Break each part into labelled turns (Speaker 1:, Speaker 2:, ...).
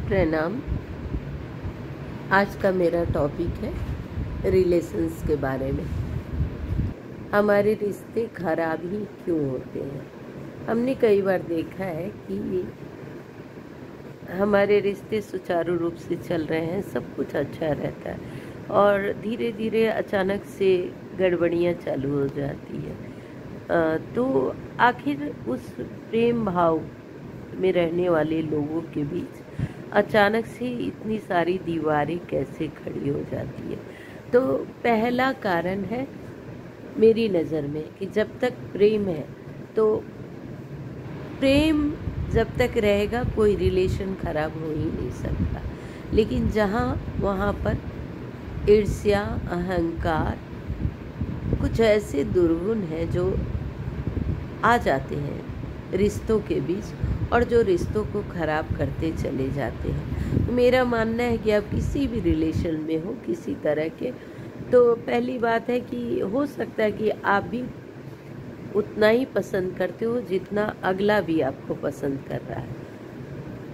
Speaker 1: प्रणाम। आज का मेरा टॉपिक है रिलेशंस के बारे में। हमारे रिश्ते खराब ही क्यों होते हैं? हमने कई बार देखा है कि हमारे रिश्ते सुचारू रूप से चल रहे हैं, सब कुछ अच्छा रहता है और धीरे धीरे अचानक से गड़बड़ियाँ चालू हो जाती है। तो आखिर उस प्रेम भाव में रहने वाले लोगों के बीच अचानक से इतनी सारी दीवारें कैसे खड़ी हो जाती है? तो पहला कारण है मेरी नज़र में कि जब तक प्रेम है तो प्रेम जब तक रहेगा कोई रिलेशन खराब हो ही नहीं सकता। लेकिन जहाँ वहाँ पर ईर्ष्या, अहंकार, कुछ ऐसे दुर्गुण हैं जो आ जाते हैं रिश्तों के बीच और जो रिश्तों को खराब करते चले जाते हैं। मेरा मानना है कि आप किसी भी रिलेशन में हो किसी तरह के, तो पहली बात है कि हो सकता है कि आप भी उतना ही पसंद करते हो जितना अगला भी आपको पसंद कर रहा है।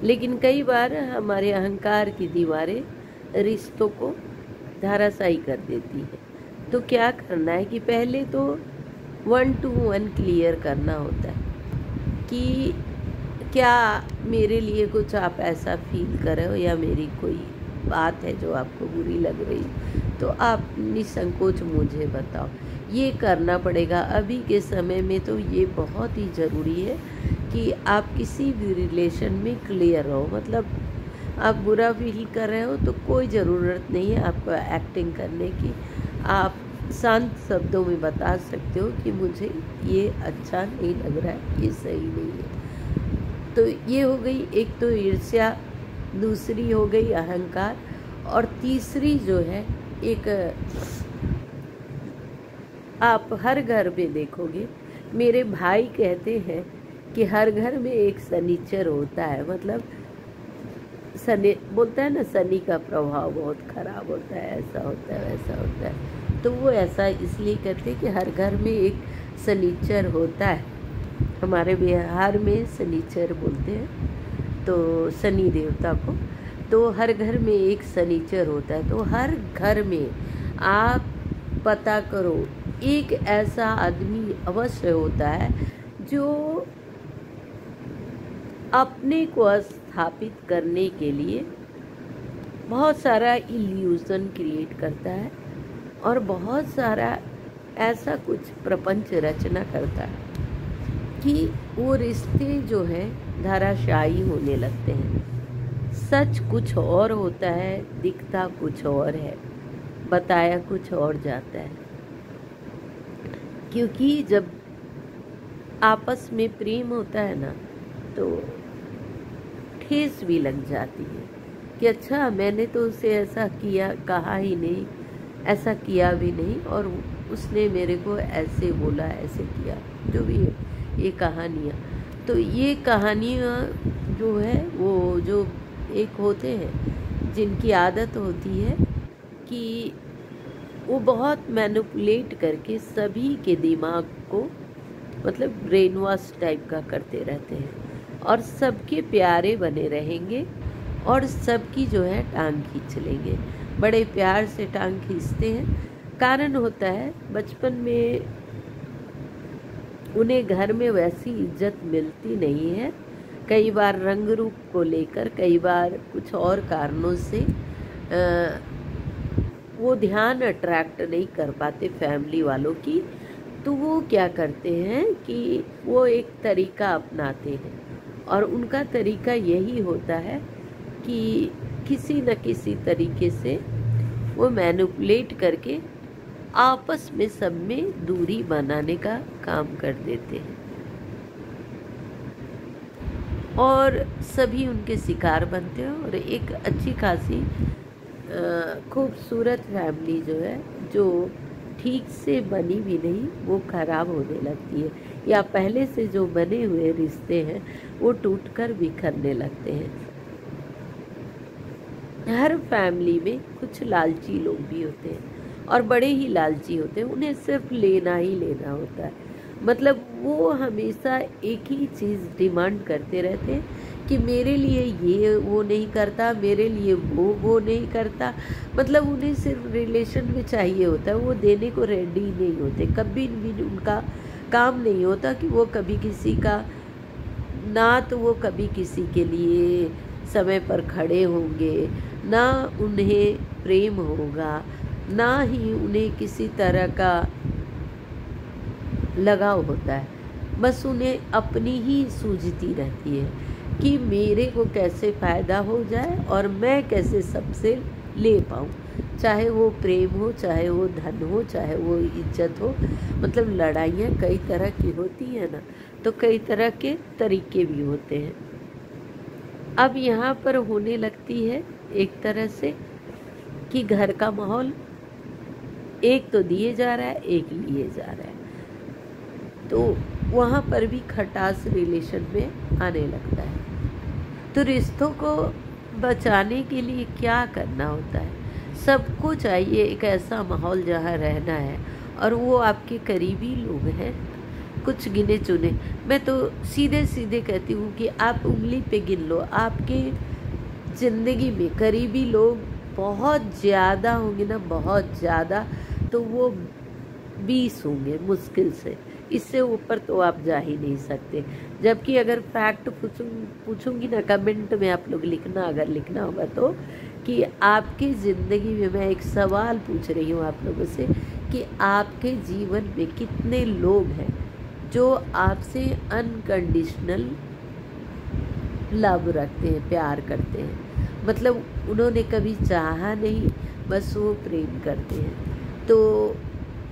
Speaker 1: लेकिन कई बार हमारे अहंकार की दीवारें रिश्तों को धराशायी कर देती है। तो क्या करना है कि पहले तो 1 to 1 क्लियर करना होता है कि क्या मेरे लिए कुछ आप ऐसा फील कर रहे हो या मेरी कोई बात है जो आपको बुरी लग रही, तो आप निसंकोच मुझे बताओ। ये करना पड़ेगा अभी के समय में। तो ये बहुत ही ज़रूरी है कि आप किसी भी रिलेशन में क्लियर रहो। मतलब आप बुरा फील कर रहे हो तो कोई ज़रूरत नहीं है आपको एक्टिंग करने की। आप शांत शब्दों में बता सकते हो कि मुझे ये अच्छा नहीं लग रहा है, ये सही नहीं है। तो ये हो गई एक तो ईर्ष्या, दूसरी हो गई अहंकार और तीसरी जो है एक, आप हर घर में देखोगे, मेरे भाई कहते हैं कि हर घर में एक शनिचर होता है। मतलब शनि बोलता है ना, शनि का प्रभाव बहुत खराब होता है, ऐसा होता है वैसा होता है। तो वो ऐसा इसलिए कहते हैं कि हर घर में एक शनिचर होता है। हमारे बिहार में शनिचर बोलते हैं, तो शनि देवता को। तो हर घर में एक शनिचर होता है। तो हर घर में आप पता करो एक ऐसा आदमी अवश्य होता है जो अपने को स्थापित करने के लिए बहुत सारा इल्यूज़न क्रिएट करता है और बहुत सारा ऐसा कुछ प्रपंच रचना करता है कि वो रिश्ते जो है धराशायी होने लगते हैं। सच कुछ और होता है, दिखता कुछ और है, बताया कुछ और जाता है। क्योंकि जब आपस में प्रेम होता है ना, तो ठेस भी लग जाती है कि अच्छा मैंने तो उसे ऐसा किया, कहा ही नहीं, ऐसा किया भी नहीं और उसने मेरे को ऐसे बोला, ऐसे किया, जो भी है ये कहानियाँ। तो ये कहानियाँ जो है वो जो एक होते हैं जिनकी आदत होती है कि वो बहुत मैनिपुलेट करके सभी के दिमाग को, मतलब ब्रेन वॉश टाइप का करते रहते हैं और सबके प्यारे बने रहेंगे और सबकी जो है टांग खींच लेंगे। बड़े प्यार से टांग खींचते हैं। कारण होता है बचपन में उन्हें घर में वैसी इज्जत मिलती नहीं है, कई बार रंग रूप को लेकर, कई बार कुछ और कारणों से वो ध्यान अट्रैक्ट नहीं कर पाते फैमिली वालों की। तो वो क्या करते हैं कि वो एक तरीका अपनाते हैं और उनका तरीका यही होता है कि किसी न किसी तरीके से वो मैनिपुलेट करके आपस में सब में दूरी बनाने का काम कर देते हैं और सभी उनके शिकार बनते हैं। और एक अच्छी खासी खूबसूरत फैमिली जो है, जो ठीक से बनी भी नहीं, वो खराब होने लगती है, या पहले से जो बने हुए रिश्ते हैं वो टूटकर बिखरने लगते हैं। हर फैमिली में कुछ लालची लोग भी होते हैं और बड़े ही लालची होते हैं, उन्हें सिर्फ लेना ही लेना होता है। मतलब वो हमेशा एक ही चीज़ डिमांड करते रहते हैं कि मेरे लिए ये वो नहीं करता, मेरे लिए वो नहीं करता। मतलब उन्हें सिर्फ रिलेशन में चाहिए होता है, वो देने को रेडी नहीं होते। कभी भी उनका काम नहीं होता कि वो कभी किसी का, ना तो वो कभी किसी के लिए समय पर खड़े होंगे, ना उन्हें प्रेम होगा, ना ही उन्हें किसी तरह का लगाव होता है। बस उन्हें अपनी ही सूझती रहती है कि मेरे को कैसे फ़ायदा हो जाए और मैं कैसे सबसे ले पाऊँ, चाहे वो प्रेम हो, चाहे वो धन हो, चाहे वो इज्जत हो। मतलब लड़ाइयाँ कई तरह की होती हैं ना, तो कई तरह के तरीके भी होते हैं। अब यहाँ पर होने लगती है एक तरह से कि घर का माहौल एक तो दिए जा रहा है, एक लिए जा रहा है, तो वहाँ पर भी खटास रिलेशन में आने लगता है। तो रिश्तों को बचाने के लिए क्या करना होता है? सबको चाहिए एक ऐसा माहौल जहाँ रहना है, और वो आपके करीबी लोग हैं, कुछ गिने चुने। मैं तो सीधे सीधे कहती हूँ कि आप उंगली पे गिन लो, आपके ज़िंदगी में करीबी लोग बहुत ज़्यादा होंगे ना, बहुत ज़्यादा, तो वो 20 होंगे मुश्किल से, इससे ऊपर तो आप जा ही नहीं सकते। जबकि अगर फैक्ट पूछूंगी ना, कमेंट में आप लोग लिखना, अगर लिखना होगा तो, कि आपकी ज़िंदगी में, मैं एक सवाल पूछ रही हूँ आप लोगों से, कि आपके जीवन में कितने लोग हैं जो आपसे अनकंडीशनल लव रखते हैं, प्यार करते हैं। मतलब उन्होंने कभी चाहा नहीं, बस वो प्रेम करते हैं। तो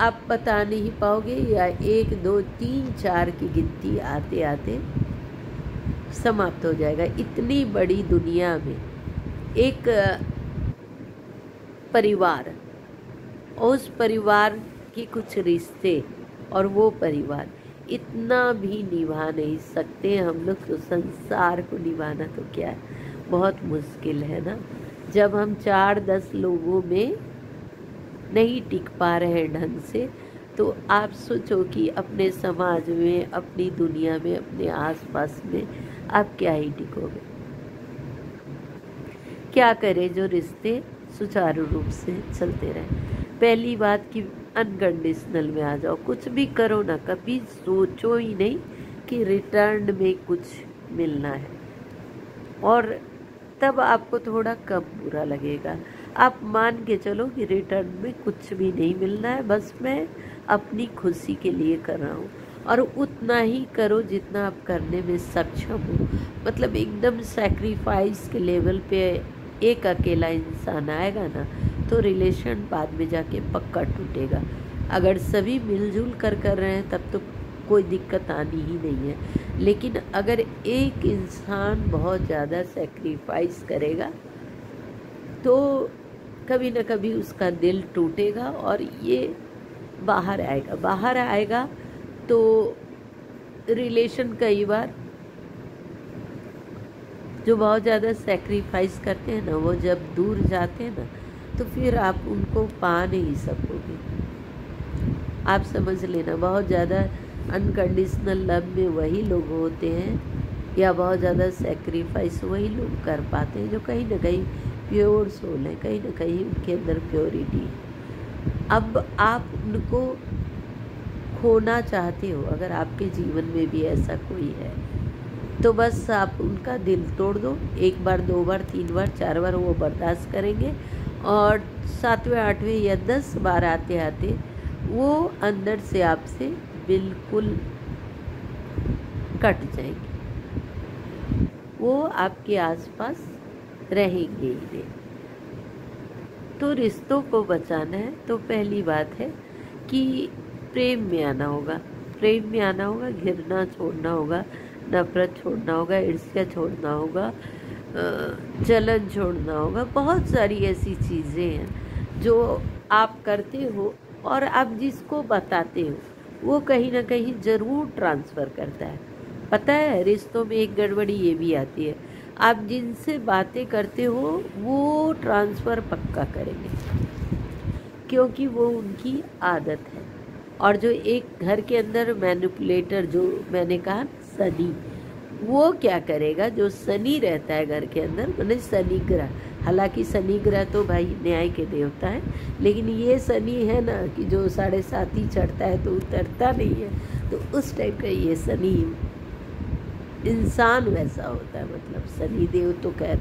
Speaker 1: आप बता नहीं पाओगे, या 1 2 3 4 की गिनती आते आते समाप्त हो जाएगा। इतनी बड़ी दुनिया में एक परिवार, उस परिवार के कुछ रिश्ते, और वो परिवार इतना भी निभा नहीं सकते हम लोग, तो संसार को निभाना तो क्या है, बहुत मुश्किल है ना। जब हम 4-10 लोगों में नहीं टिक पा रहे हैं ढंग से, तो आप सोचो कि अपने समाज में, अपनी दुनिया में, अपने आसपास में आप क्या ही टिकोगे। क्या करें जो रिश्ते सुचारू रूप से चलते रहे। पहली बात कि अनकंडीशनल में आ जाओ, कुछ भी करो ना, कभी सोचो ही नहीं कि रिटर्न में कुछ मिलना है, और तब आपको थोड़ा कम बुरा लगेगा। आप मान के चलो कि रिटर्न में कुछ भी नहीं मिलना है, बस मैं अपनी खुशी के लिए कर रहा हूँ, और उतना ही करो जितना आप करने में सक्षम हो। मतलब एकदम सैक्रिफाइस के लेवल पे एक अकेला इंसान आएगा ना, तो रिलेशन बाद में जाके पक्का टूटेगा। अगर सभी मिलजुल कर रहे हैं तब तो कोई दिक्कत आनी ही नहीं है, लेकिन अगर एक इंसान बहुत ज़्यादा सैक्रिफाइस करेगा तो कभी न कभी उसका दिल टूटेगा, और ये बाहर आएगा। तो रिलेशन कई बार जो बहुत ज़्यादा सैक्रिफाइस करते हैं ना, वो जब दूर जाते हैं ना, तो फिर आप उनको पा नहीं सकोगे। आप समझ लेना, बहुत ज़्यादा अनकंडीशनल लव में वही लोग होते हैं, या बहुत ज़्यादा सैक्रिफाइस वही लोग कर पाते हैं जो कहीं ना कहीं प्योर सोल है, कहीं ना कहीं उनके अंदर प्योरिटी है। अब आप उनको खोना चाहते हो, अगर आपके जीवन में भी ऐसा कोई है, तो बस आप उनका दिल तोड़ दो। 1 बार 2 बार 3 बार 4 बार वो बर्दाश्त करेंगे, और 7वें 8वें या 10 बार आते आते वो अंदर से आपसे बिल्कुल कट जाएंगे, वो आपके आसपास रहेंगे ही नहीं। तो रिश्तों को बचाना है तो पहली बात है कि प्रेम में आना होगा, प्रेम में आना होगा, घिरना छोड़ना होगा, नफरत छोड़ना होगा, ईर्ष्या छोड़ना होगा, जलन छोड़ना होगा। बहुत सारी ऐसी चीज़ें हैं जो आप करते हो, और आप जिसको बताते हो वो कहीं ना कहीं ज़रूर ट्रांसफ़र करता है। पता है, रिश्तों में एक गड़बड़ी ये भी आती है, आप जिनसे बातें करते हो वो ट्रांसफ़र पक्का करेंगे, क्योंकि वो उनकी आदत है। और जो एक घर के अंदर मैनिपुलेटर, जो मैंने कहा सदी, वो क्या करेगा, जो शनि रहता है घर के अंदर, मतलब शनि ग्रह, हालांकि शनि ग्रह तो भाई न्याय के देवता है, लेकिन ये शनि है ना कि जो 7.5 ही चढ़ता है तो उतरता नहीं है, तो उस टाइप का ये शनि इंसान वैसा होता है, मतलब शनि देव तो खैर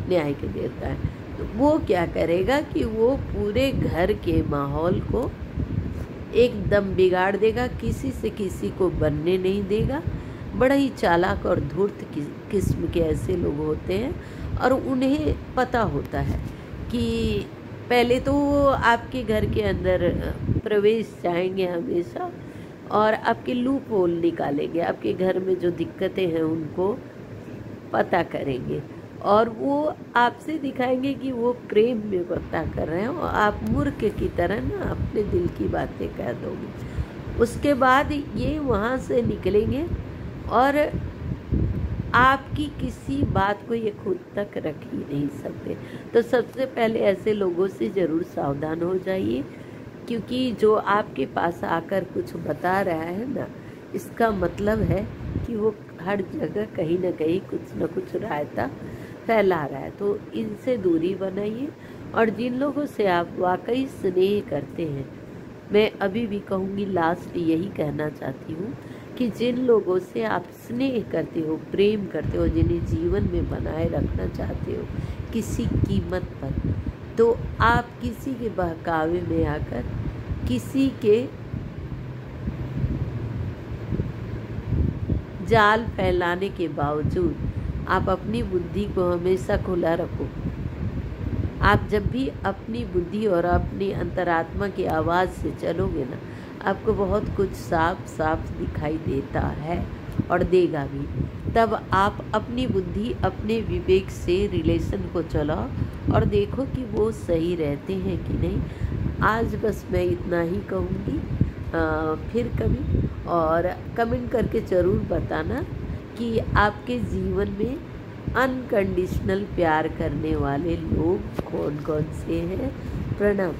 Speaker 1: न्याय के देवता है। तो वो क्या करेगा कि वो पूरे घर के माहौल को एकदम बिगाड़ देगा, किसी से किसी को बनने नहीं देगा। बड़ा ही चालाक और धूर्त किस्म के ऐसे लोग होते हैं, और उन्हें पता होता है कि पहले तो वो आपके घर के अंदर प्रवेश चाहेंगे हमेशा, और आपके लूप होल निकालेंगे, आपके घर में जो दिक्कतें हैं उनको पता करेंगे, और वो आपसे दिखाएंगे कि वो प्रेम में पता कर रहे हैं, और आप मूर्ख की तरह ना अपने दिल की बातें कह दोगे। उसके बाद ये वहाँ से निकलेंगे और आपकी किसी बात को ये खुद तक रख ही नहीं सकते। तो सबसे पहले ऐसे लोगों से ज़रूर सावधान हो जाइए, क्योंकि जो आपके पास आकर कुछ बता रहा है ना, इसका मतलब है कि वो हर जगह कहीं ना कहीं कुछ न कुछ रायता फैला रहा है। तो इनसे दूरी बनाइए, और जिन लोगों से आप वाकई स्नेह करते हैं, मैं अभी भी कहूँगी, लास्ट यही कहना चाहती हूँ कि जिन लोगों से आप स्नेह करते हो, प्रेम करते हो, जिन्हें जीवन में बनाए रखना चाहते हो किसी कीमत पर, तो आप किसी के बहकावे में आकर, किसी के जाल फैलाने के बावजूद आप अपनी बुद्धि को हमेशा खुला रखो। आप जब भी अपनी बुद्धि और अपनी अंतरात्मा की आवाज़ से चलोगे ना, आपको बहुत कुछ साफ साफ दिखाई देता है और देगा भी। तब आप अपनी बुद्धि, अपने विवेक से रिलेशन को चलाओ और देखो कि वो सही रहते हैं कि नहीं। आज बस मैं इतना ही कहूँगी, फिर कभी, और कमेंट करके ज़रूर बताना कि आपके जीवन में अनकंडीशनल प्यार करने वाले लोग कौन कौन से हैं। प्रणाम।